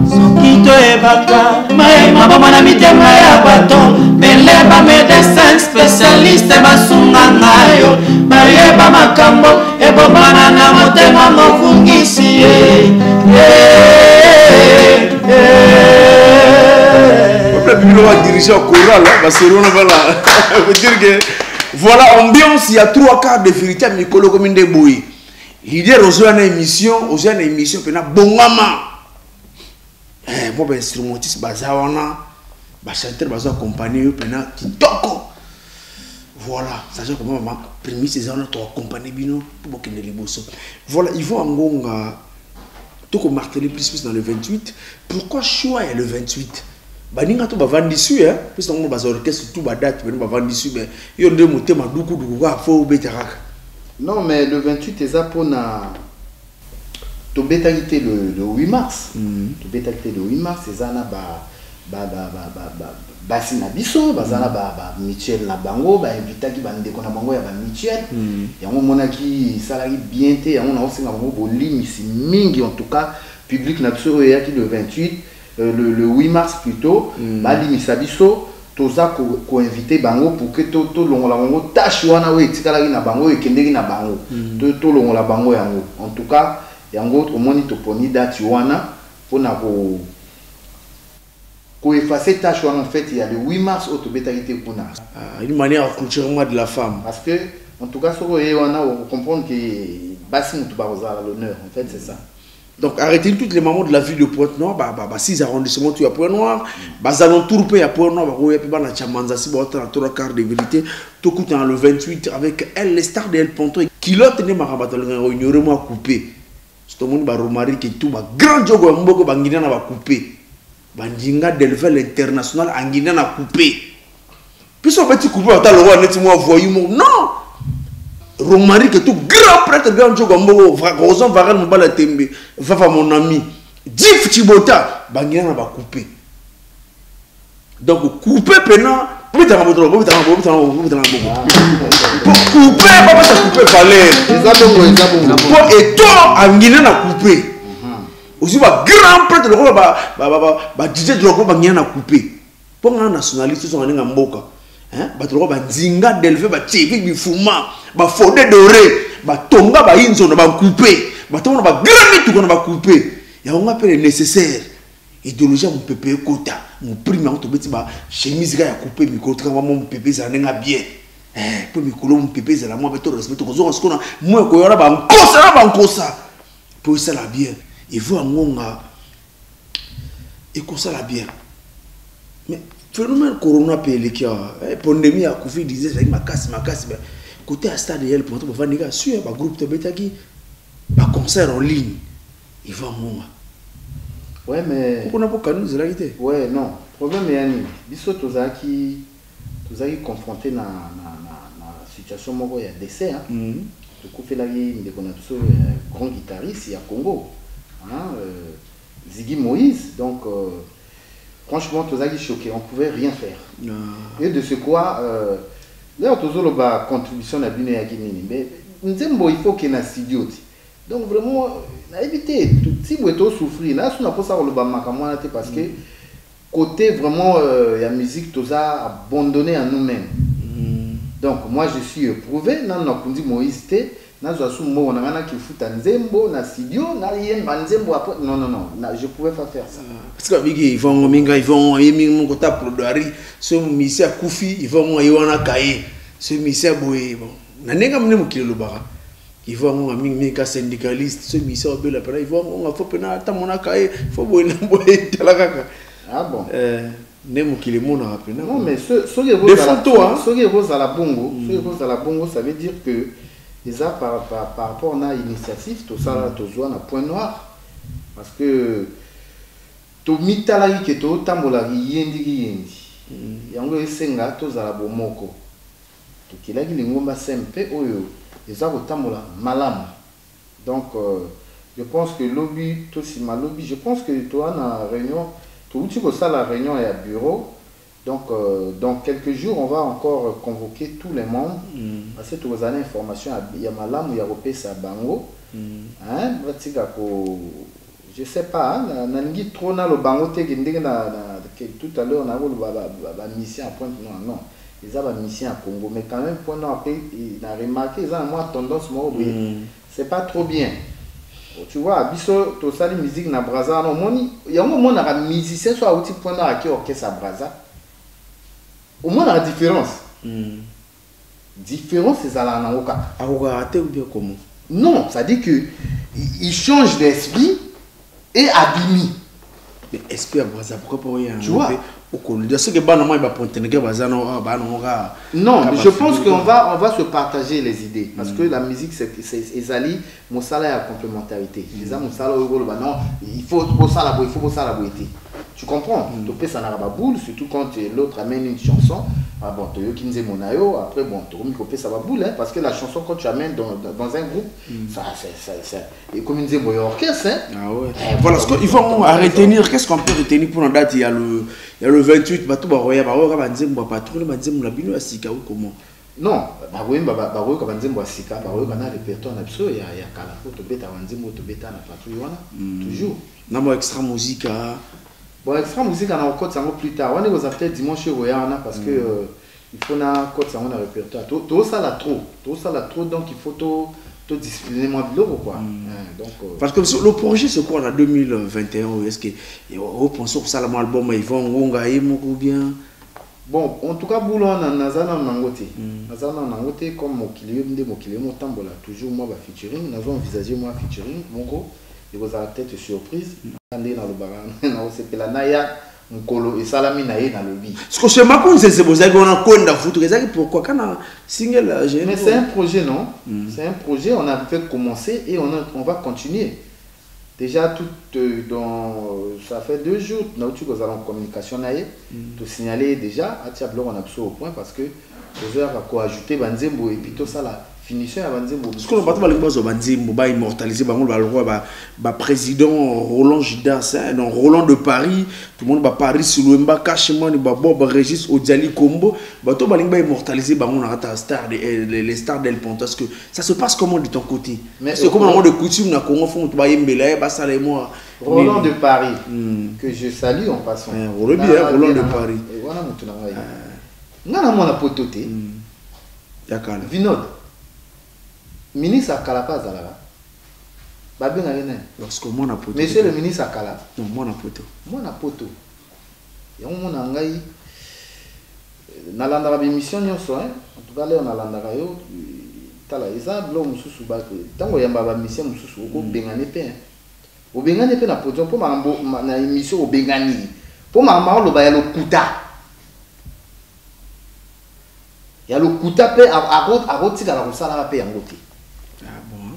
soki toyebaka mayema boma na mitema ya bato beleba médecin spécialiste basunga ngayo bayeba makambo ebomana na motema mofungisi on va diriger au choral, parce que on veut dire que voilà ambiance, il y a 3 quarts de vérité à Mikolo comme des bouilles. L'idée aux une émission, pendant Bongama. Moi, ben, instrumentiste, bazawana, chanteur, baza accompagné, pena, kitoko. Voilà, ça veut dire comment ma prémisse, c'est qu'on a accompagné bino pour qu'il ne les bosse. Voilà, ils vont en gonga, tout comme marteler plus dans le 28. Pourquoi choix est le 28? Baninga to ba vendre dessus, hein, parce que on va orchestre tout ba date, on va vendre dessus, mais il y a deux mots, ma doukou faut bétarak. Non, mais le 28 est ça pour na to bétalité le 8 mars. To bétalité le 8 mars, c'est ça na basina biso bazana Michel na bango ba invita ki bande ko na bango ya ba Michel yango monaki salari bien te yango na osenga bango bolimi si mingi en tout cas public na biso ya ki le 28 le 8 mars plutôt ba limi sabiso toza ko inviter bango pour que to longola bango tâche wana we tikala ki na bango ekendeki na bango to longola bango yango en tout cas yango omoni to poni date wana pona ko effacer tâche en fait il y a le 8 mars au bétalité pour une manière culturellement de la femme parce que en tout cas sur on comprendre que bassi mutu bazala l'honneur en fait c'est ça. Donc arrêtez toutes les mamans de la ville de Pointe-Noire 6 arrondissements tu à Pointe-Noire alentour pe à Pointe-Noire ya pe bana chamanza si ba 3 quarts de vérité tout coûte dans le 28 avec elle les stars de El Ponto kilote ne marabata le ignorer moi couper c'est tout le monde ba romari que tout ba grand jogo mboko bangina na ba couper bandinga d'éleveur international en Guinée na coupé. Puis on va te couper à le roi net moi voyou non. Romari que tout grand prêtre grand jogambo Rosan Varel Mbala Tembe va mon ami. Dif Chibota bangina na ba coupé. Donc couper pena couper pas couper et toi en Guinée na coupé. Aussi va grand prêtre le roi ba DJ Drogo ba nyana coupé pour un nationaliste sont nga mboka hein ba drogo ba zinga d'éleveur ba tchevi bi fuma ba fodé doré ba tonga ba inzo na ba coupé ba tonga ba grand tout na ba coupé ya on appelle nécessaire idéologie mon pépé kota mon prime on to beti ba chemise ga ya coupé mi kota mon pépé za nga bien pour mi kolo mon pépé za la moi beto respect ko zo skona moi ko yora ba nkosa pour ça la bien. Il faut un et comme ça la bien. Mais phénomène corona payé qui a pandémie à Covid disait ça ma casse côté à stade elle pour voir les gars sur un groupe de bêta qui un concert en ligne. Il faut un ouais mais on a pas canaux de la réalité. Ouais non problème est ani biso tozaki confronté na situation moko ya décès hein. To ko fait la vie de connaître grand guitariste ya Congo. Ziggy Moïse, donc franchement, tout ça qui choqué, on pouvait rien faire. Et de ce quoi, là, tout ça, la contribution à Bine Yakinini, mais nous il faut qu'il y ait un studio. Donc vraiment, éviter tout si vous êtes souffrir. Là, on n'a pas ça le bas parce que côté vraiment, la musique, tout ça abandonné à nous-mêmes. Donc moi, je suis éprouvé. Non, non, on dit Moïse non non je pouvais pas faire ça parce que ils vont mon côté produire ce monsieur Koufi ils vont yona kaye ce monsieur boye bon na nenga mne mukile lobara ils vont minga syndicaliste ce monsieur obela para ils vont on faut pena ta mona kaye faut boye boye talaka ah bon ne mukile mona apena non mais ce des photos ce qui rose à la bongo ça veut dire que déjà par rapport à l'initiative, tout ça, tout ça, à Point Noir. Parce que tout mitalari que tout tambolari yendi. Yango esenga tout ça la bomoko. Tout qui l'a dit l'ingomba sempe oyo. Déjà au tambola malam. Donc je pense que lobby tout si mal lobby. Je pense que toi na réunion, tout tu que ça la réunion est à bureau. Donc, dans quelques jours, on va encore convoquer tous les membres. Parce que tous les années, information, il y a Malam, il y a Ropé, ça Bango. Je sais pas, il y a trop de Bango, tout à l'heure, on a une mission à Pointe. Non, ils ont une mission à Congo. Mais quand même, il a remarqué, ils ont moins tendance, c'est pas trop bien. Tu vois, Bisso, tout ça, la musique, na Braza, il y a un moment, on a un musicien, soit un petit point à qui orchestre à Braza. Au moins la différence. Différence c'est à la naoka. Ou bien comment? Non, ça dit que il change d'esprit et abîme. Mais espère Braza, pourquoi pas y a un tu vois au Colombie. Ce que Banama va ponter que Braza non non, mais je pense qu'on va se partager les idées parce que la musique c'est Ezali mon salaire à complémentarité. Les amis mon salaire non, il faut ça la beauté. Tu comprends? Tu peux ça n'a pas boule surtout quand l'autre amène une chanson. Ah bon, tu as mon ayo après bon, tu ça va boule hein, parce que la chanson quand tu amènes dans un groupe ça et comme disait mon orchestre hein. Ah ouais. Voilà ce qu'il faut retenir. Qu'est-ce qu'on peut retenir pour la date? Il y a le 28 bateau ba roya ba nzembo ba patrouille ba nzembo la bino ya sika ou comment? Non, ba roya ba nzembo ya sika ba roya na répertoire na biso ya kala ko to beta ba nzembo to beta na patrouille wana toujours. Na mo extra musique bon extra musique on a encore ça plus tard. On est aux peut-être dimanche roya parce que il faut na code ça on a répertoire. Tout ça la trop donc il faut tout discipliner moi de l'eau quoi. Donc parce que le projet c'est quoi en 2021 est-ce que on pense sur ça l'album ils vont ngonga ou bien bon en tout cas boulot nazana nangote comme mokili motambola toujours moi ba featuring nazo envisager moi featuring mongo et vous avez peut-être surprise andé dans le baran na osepela na ya mkolo esalami na ye na lobby ce que c'est ma conseil c'est vous avez on a konda futu ezaki pourquoi kana single mais c'est un projet non c'est un projet on a fait commencer et on va continuer déjà tout ça fait 2 jours nous tu vous en communication na ye te signaler déjà à tia blog on a besoin au point parce que vous avez quoi ajouter banzembo et puis tout ça là finition à banzembo ce qu'on va pas les bases banzembo ba immortaliser ba le roi ba président Roland Gidas non Roland de Paris tout le monde ba Paris sur le mba cachement ba Bob Régis Odiali Combo ba to ba immortaliser ba on a star les stars d'El Ponto parce que ça se passe comment de ton côté mais c'est comme on de coutume na Congo font ba yembela ba ça les moi Roland de Paris que je salue en passant Roland de Paris et voilà mon travail ngana mona pototé yakala Vinod ministre Akala pas là ba bien ngene lorsque moi na poto monsieur le ministre Akala non moi na poto ya mona ngai na landa ba émission nyonso hein en tout cas là on a landa yo tala isa blo mususu ba ko tango yamba ba mission mususu ko bengane pe na podium pour na émission o bengani pour ma lo ba ya lo kuta ya lo kuta pe a rotika la kosala pe yango te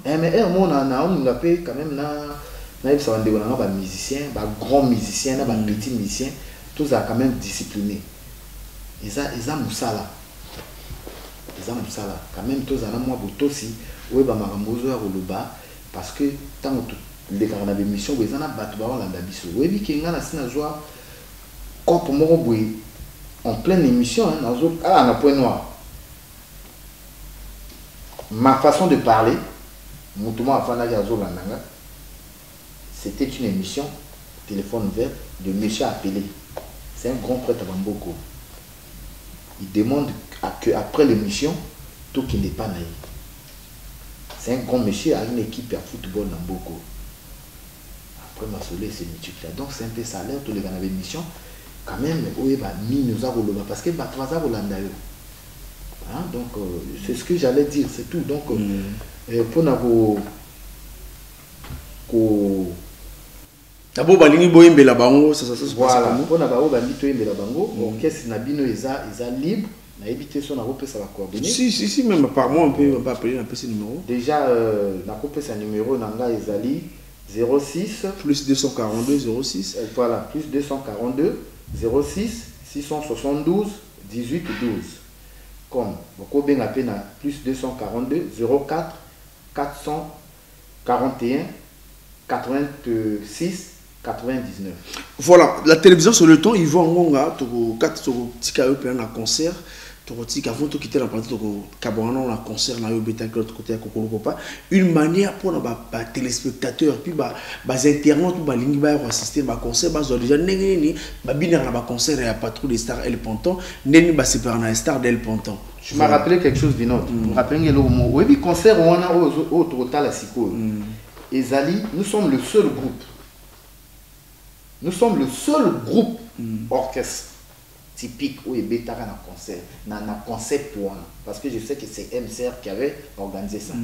mais on a fait quand même ça on a musicien ba grand musicien ba petit musicien tous ça quand même discipliné ils ont musala quand même tous ça moi botosi ouais ba makambozo ya koloba parce que tant les carnavals d'émission ils en a battu ba landa biso ouais bi kinga na sina joie corps moko boy en pleine émission nazo na point noir ma façon de parler c'était une émission téléphone vert de monsieur appelé. C'est un grand prêtre à Bamboko. Il demande qu'après l'émission, tout qui n'est pas naïf. C'est un grand monsieur à une équipe à football dans Boko. Après ma soleil, c'est multiplié. Donc c'est un peu salaire, tous les gars dans l'émission. Quand même, oui, nous avons le parce que donc c'est ce que j'allais dire, c'est tout. Donc pour nous d'abord balingi boyembela bango ça voilà pour na ba bandi toyembela bango orchestre na bino eza libre na éviter son na repesa ba coordonnées si même par moi on peut appeler un peu ce numéro déjà na repesa numéro nanga ezali 06 plus 242 06 voilà plus 242 06 672 18 12 comme beaucoup bien appelé na plus 242 04 441 86 99. Voilà, la télévision sur le temps, ils vont en Ngonga, tu as un concert, tu as quitté la partie de Kabouana, un concert, côté une manière pour les téléspectateurs, puis les internautes, les gens qui assister à un concert, déjà, les concert et à Patrouille des Stars El Ponton, les stars d'El Ponton. Tu m'as rappelé quelque chose d'autre. Tu m'as rappelé que le concert, on a au total à Siko. Et Zali, nous sommes le seul groupe. Nous sommes le seul groupe orchestre typique où il y a un concert. Un concept pour parce que je sais que c'est MCR qui avait organisé ça.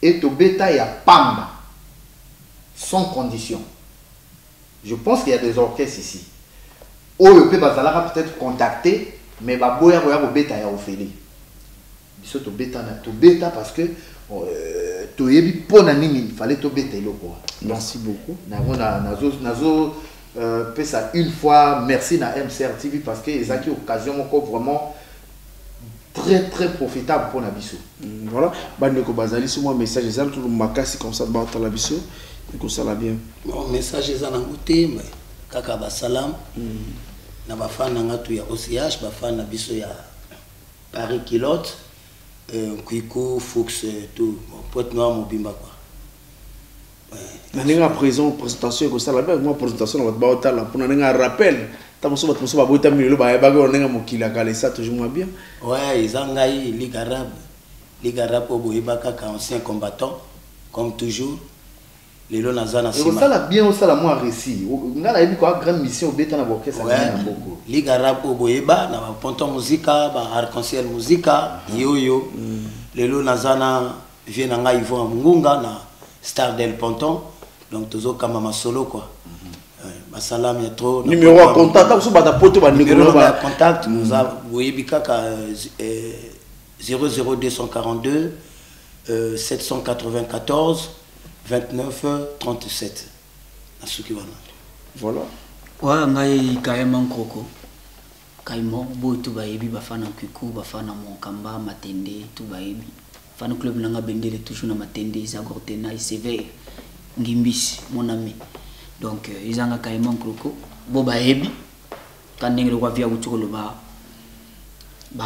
Et au bêta, il y a Pamba, sans condition. Je pense qu'il y a des orchestres ici. Oyo pe bazalaka peut-être contacter, mais baboya boya bobeta ya ofeli. Biso to beta parce que to yebi pona nini il fallait to beta eloko. Merci beaucoup. Nazo ça une fois merci na MCR TV parce que ils ont eu occasion encore vraiment très profitable pour la biso. Voilà, bandeko bazali sur moi message ça tout le makasi comme ça ba la biso et que ça la bien. Bon message ça na ngote mais kaka ba salam na ba fana ngatu ya OCH ba fana biso ya Paris Kilote Kwiko Fox tout Pointe Noire Mobimba quoi. Naninga présentation que ça la bien moi présentation na ba otala pour naninga rappel. T'as mon sobat ba boita mi lo ba ba naninga mokila kale ça toujours bien. Ouais, ils ont gagné Ligue Arabe au Boïbaka, ancien combattant, comme toujours. Les lots nazana c'est ça la bien ça la moi récit. On a eu quoi grande mission au béton à Boké ça beaucoup. Ligue Arabe au Boïba, na ponton musica, ba arc-en-ciel musica, yo. Les lots nazana viennent en Yvon Mungunga na Star del Ponton. Donc toujours comme ma solo quoi. Salam ya trop numéro à contact vous bata poto ba numéro de contact nous a Boyebika 00242 794 29 37 asuki wana voilà wa ngai kaema nkoko kaimo boto bayebi bafana Kwiku bafana Mokamba Matende tout bayebi fana club nanga bendele toujours na Matende Zagortena ICV Ngimbisi mon ami. Donc ils ont carrément croko boba ebi quand ndenge le via utiko le ba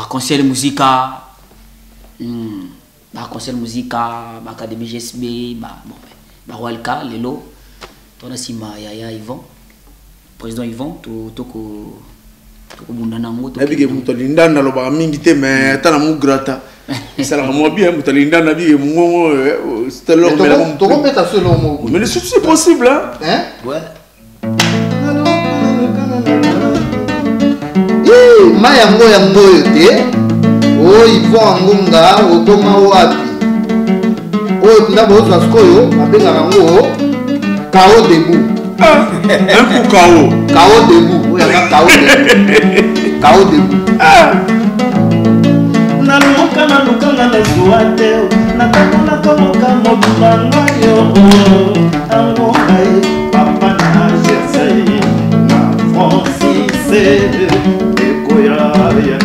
conseil musica conseil musica académie GSB ba walka lelo tona sima yaya Yvon président Yvon to ko bunda nango to abige mutolinda na lo ba mingi te mais tana mu grata ça la moi bien mutolinda na bi mungo c'était l'homme mais to mettre sur l'homme mais c'est possible hein ouais mayango yote o Yvon ngunga oboma wapi o ndabo za skoyo mabenga rango kao debout un coup kao debout ya kao debout na lukanga na zuate na kana komoka mobanga yo ango ai papa na jersey na Francis ekoya ya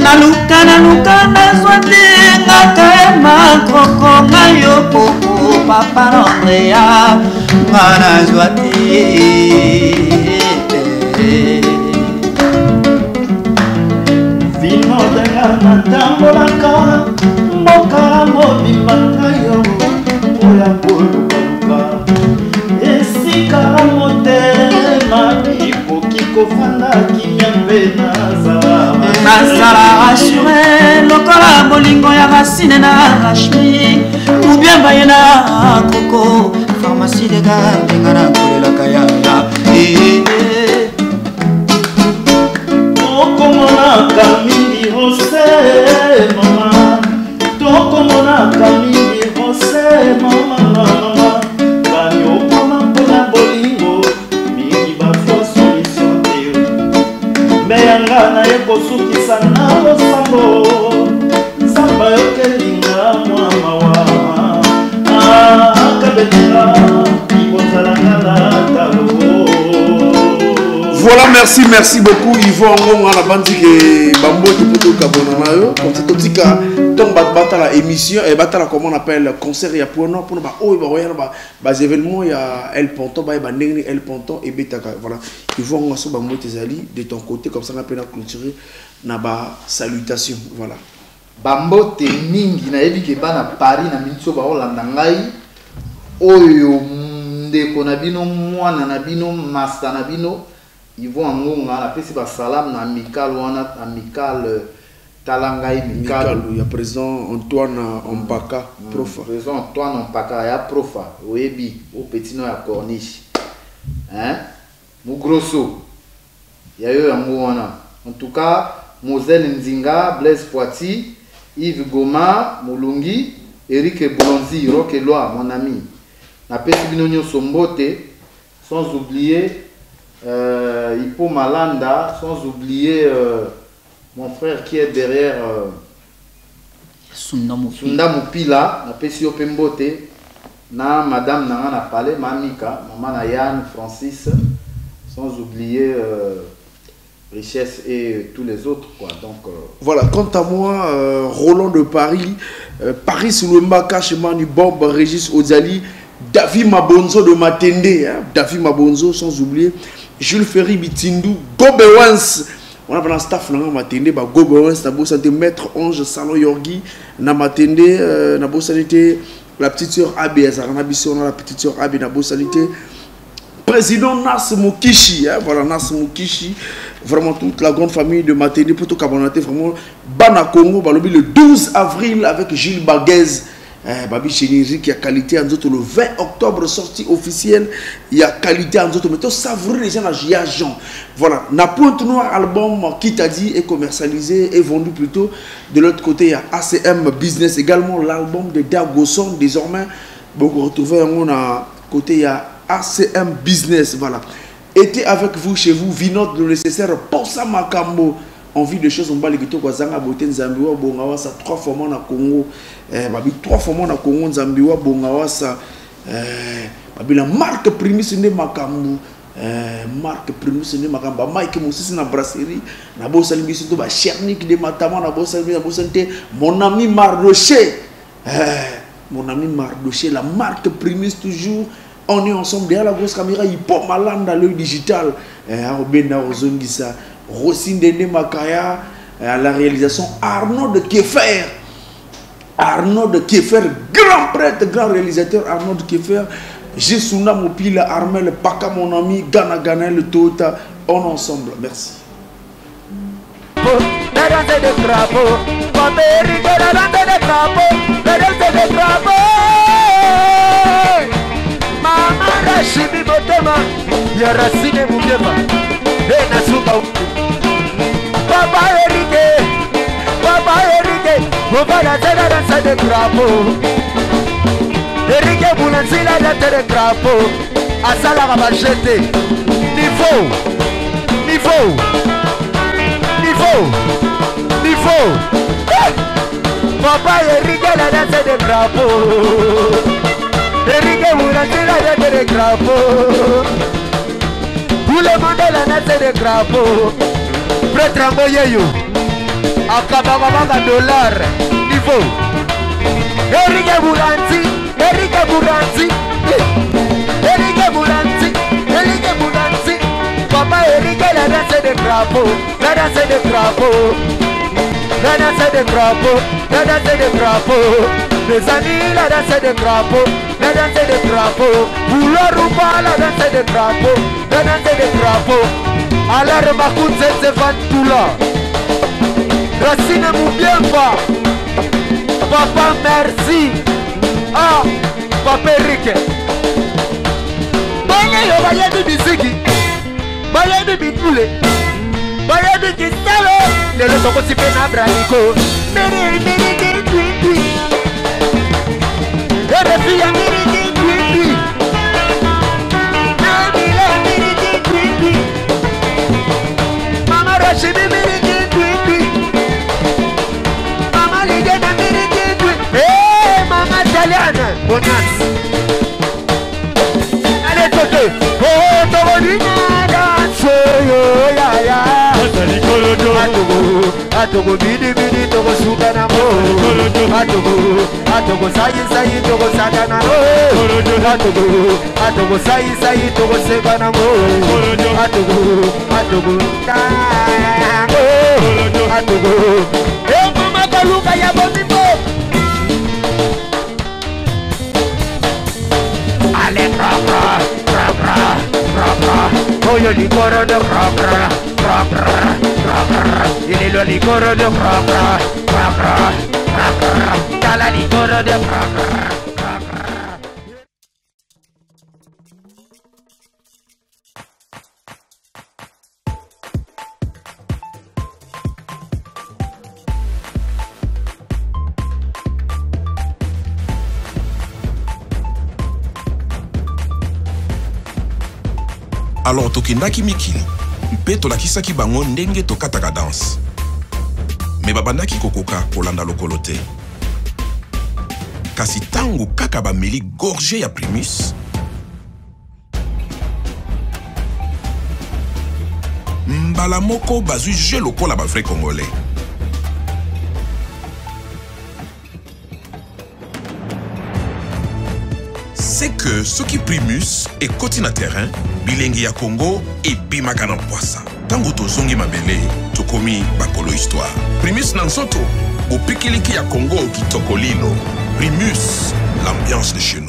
na lukana zuate ngaka makoko ngayo popo papa Andrea ngana zuate vino denga na tambolaka mboka mobimba ngayo oya kolukaluka esika motema ikoki kofanda kimia mpe nazala rassuré lokola bolingo ya Racine na Rachmi ou bien bayena koko pharmacie de gabenga na kolelaka yaya tokomonaka mingi rose mama tokomonaka mingi rose mama banyokoma mpona bolingo mingi bafwa solution te mbe yanga naye kosukisa na losambo nzamba yokelinga mwa mawa akabelela ibozalanga na talo. Voilà, merci beaucoup Yvon Ngonga la bandi que Bambo te poto kabonanayo comme c'est totika donc batala émission et batala comment on appelle concert ya pour non pour ba oh ba événement ya El Ponton ba ndengni El Ponton et betaka voilà Yvon Ngonga so Bambo tezali de ton côté comme ça on appelle clôturer na ba salutation voilà Bambo te mingi na yebi ke bana Paris na mitso ba olanda ngai oyo ndeko na bino mwana na bino master na bino Yvon Ngonga la pesi ba salam na amical wana amical talangai amical il y a président Antoine Ompaka profa président Antoine Ompaka ya profa oyebi au petit no ya corniche hein mu grosso ya yo yango wana en tout cas Moselle Nzinga Blaise Poiti Yves Goma Mulungi Eric Bolonzi Roque Loa mon ami na pesi bino nyonso mbote sans oublier Hippo Malanda, sans oublier mon frère qui est derrière Sunda Mupila, na Pesio Pembote, na Madame Nanga na Palais, Mamika, Maman Nayan, Francis, sans oublier Richesse et tous les autres, quoi. Donc, voilà, quant à moi, Roland de Paris, Paris Soulomba, Chemani Bob, Régis Ozali, David Mabonzo de Matende, hein, David Mabonzo, sans oublier Jules Ferry Bitindu, Gobewans. On a un staff na Matende, ba Gobewans, na bossa de Maître Ange Salon Yorgi, na Matende, na bossa la petite sœur Abé, on a la petite sœur Abé, na bossa président Nas Mukishi, hein, voilà Nas Mukishi, vraiment toute la grande famille de Matende, Poto Kabonate, vraiment Bana Congo, le 12 avril avec Gilles Baguez, Babi Chéniri qui a qualité en d'autres le 20 octobre sortie officielle, il y a qualité en d'autres, mais tout savourer les gens à Jean. Voilà, Na Pointe Noire album qui t'a dit est commercialisé et vendu plutôt. De l'autre côté, il y a ACM Business également, l'album de Dagosson désormais. Beaucoup retrouvé on a côté il y a ACM Business, voilà. Était avec vous chez vous, Vinod le nécessaire pour ça Makambo. Envie de choses, on va les guider quoi Zanga Boten Zambiwa Bongawa ça 3 fois moins na Congo, babi 3 fois moins na Congo Zambiwa Bongawa ça babi la marque Primus ne Makambo, marque Primus ne Makamba Mike Moussisi na brasserie na bossa limisi to ba Chernik de Matama na bossa mon ami Mardoché, mon ami Mardoché, la marque Primus toujours. On est ensemble derrière la grosse caméra, il porte malade dans l'œil digital. Robena Ozongisa, Rossine Dene Makaya, à la réalisation Arnaud de Keffer. Arnaud de Keffer, grand prêtre, grand réalisateur Arnaud de Keffer. Jesuna Mopila, Armel, Paka mon ami, Gana Gana, le Tota. On est ensemble, merci. Mama Rashidi Botema, ya Racine Mugema, Ena Suka, Papa Erike, Mobala Tera dansa de crapo, Erike Boulanzila dansa de crapo, Asala Machete, Niveau, Papa Erike la dansa de crapo. Erike Mouranzila danse de crapaud. Tout le monde la danse de crapaud. Prêtre Amboyeyo Akabababa dollar niveau. Erike Mouranzi Papa Erike la danse de crapaud. La danse de crapaud. La danse de crapaud. La danse de crapaud. Les amis, la danse de crapaud, la danse de crapaud. Vouloir ou pas, la danse de crapaud, la danse de crapaud. Alors ma coute c'est tout là. Racine Moubiemba. Papa merci. Ah, Papa Eric. Baya yo baya di bisiki. Baya di bitule. Baya di kistalo. Le soko si pena branico. Miri. Mama Rashidi Mama Ligena hey Mama Taliana Bonas allez côté oh Togodina danse yo ya ya Atogo bidi togo suka na mo Atogo sayi togo saka na mo Atogo sayi togo seka na mo Atogo eh mama kaluka ya bomimbo ale propra Oyo licoro de propra il est le licoro de propra Cala licoro de propra Alors tokendaki mikili mpe tolakisaki bango ndenge tokataka danse. Me babandaki kokoka kolanda lokolo te. Kasi tango kaka bameli gorge ya Primus, mbala moko bazwi je lokola ba vrai congolais. C'est que ce qui Primus et côté na terrain, bilingi ya Congo et bimaka na poisa. Tango tozongi mabele, tokomi bakolo histoire. Primus nansoto, au pikiliki ya Congo ki tokolino. Primus, l'ambiance de chez nous.